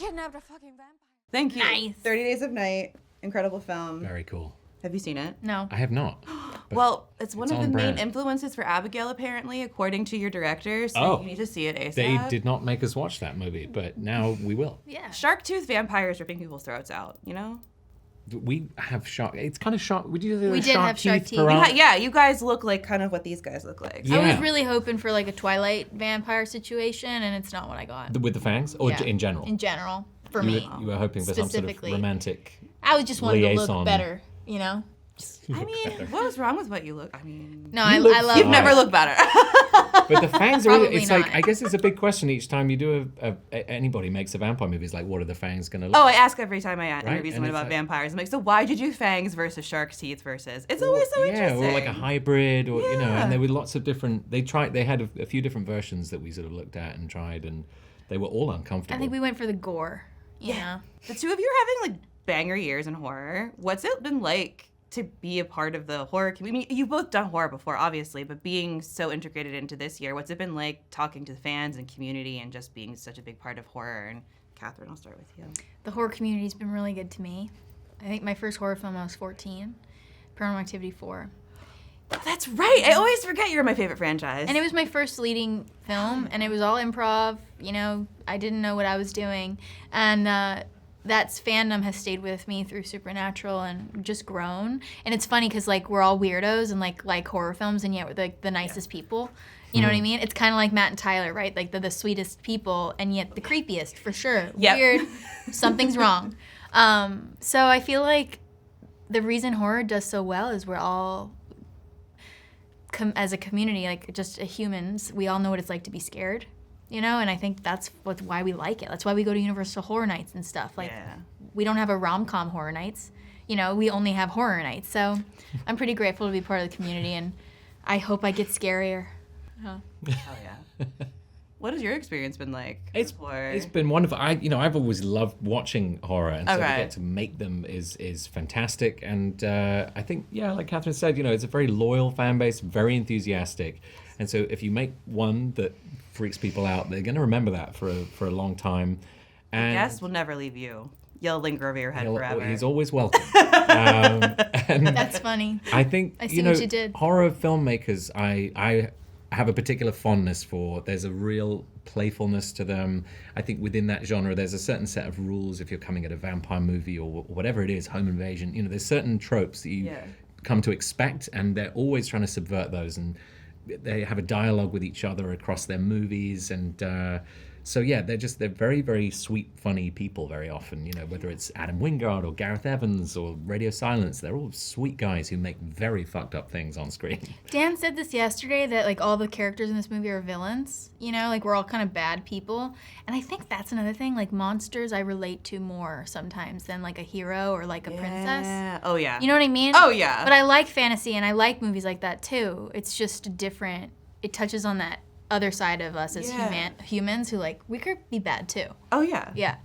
kidnapped a fucking vampire. Thank you. Nice. 30 Days of Night. Incredible film. Very cool. Have you seen it? No. I have not. Well, it's one of the brand. main influences for Abigail, apparently, according to your director. So Oh. you need to see it ASAP. They did not make us watch that movie, but now we will. Yeah. Shark tooth vampires ripping people's throats out, you know? We have shark. It's kind of shark. Would you say We did have shark teeth. Yeah, you guys look like kind of what these guys look like. Yeah. I was really hoping for like a Twilight vampire situation, and it's not what I got. With the fangs, or Yeah. in general? In general, for you me. were hoping for some sort of Specifically. romantic. I was just wanting to liaison. look better, you know? I mean, what was wrong with what you look? I mean, No, I look love you've never looked better. But the fangs are. Probably It's not. like, I guess it's a big question each time you do anybody makes a vampire movie. It's like, what are the fangs going to look? Oh, I ask every time I interview And someone it's about like- vampires. I'm like, so why did you fangs versus shark's teeth versus? It's always so Yeah, interesting. or like a hybrid, or you know, Yeah. and there were lots of different. They had a few different versions that we sort of looked at and tried, and they were all uncomfortable. I think we went for the gore. You know? The two of you are having like banger years in horror. What's it been like to be a part of the horror community? You've both done horror before, obviously, but being so integrated into this year, what's it been like talking to the fans and community and just being such a big part of horror? And Kathryn, I'll start with you. The horror community's been really good to me. I think my first horror film I was 14, Paranormal Activity 4. That's right. I always forget you're my favorite franchise. And it was my first leading film, and it was all improv. You know, I didn't know what I was doing. And that's fandom has stayed with me through Supernatural and just grown. And it's funny because, like, we're all weirdos and, like horror films, and yet we're, like, the nicest people. You know what I mean? It's kind of like Matt and Tyler, right? Like, they're the sweetest people, and yet the creepiest, for sure. Yep. Weird. Something's wrong. So I feel like the reason horror does so well is we're all... as a community, like just humans, we all know what it's like to be scared, you know, and I think that's why we like it. That's why we go to Universal Horror Nights and stuff. Like, we don't have a rom-com horror nights, you know, we only have horror nights. So I'm pretty grateful to be part of the community, and I hope I get scarier. Hell yeah. What has your experience been like? It's been wonderful. I've always loved watching horror, and so to get to make them is fantastic. And I think, like Kathryn said, it's a very loyal fan base, very enthusiastic. And so if you make one that freaks people out, they're going to remember that for a long time. And Guests will never leave you. You'll linger over your head forever. He's always welcome. And That's funny. I think I see what you did. Horror filmmakers, I have a particular fondness for. There's a real playfulness to them. I think within that genre, there's a certain set of rules if you're coming at a vampire movie or whatever it is, home invasion. There's certain tropes that you come to expect, and they're always trying to subvert those. And they have a dialogue with each other across their movies, and so they're very, very sweet, funny people very often, whether it's Adam Wingard or Gareth Evans or Radio Silence, they're all sweet guys who make very fucked up things on screen. Dan said this yesterday, that like all the characters in this movie are villains, like we're all kind of bad people. And I think that's another thing, like monsters I relate to more sometimes than like a hero or like a princess. Oh yeah. You know what I mean? Oh yeah. But I like fantasy and I like movies like that too. It's just different. It touches on that other side of us as humans who, like, we could be bad too. Oh yeah. Yeah.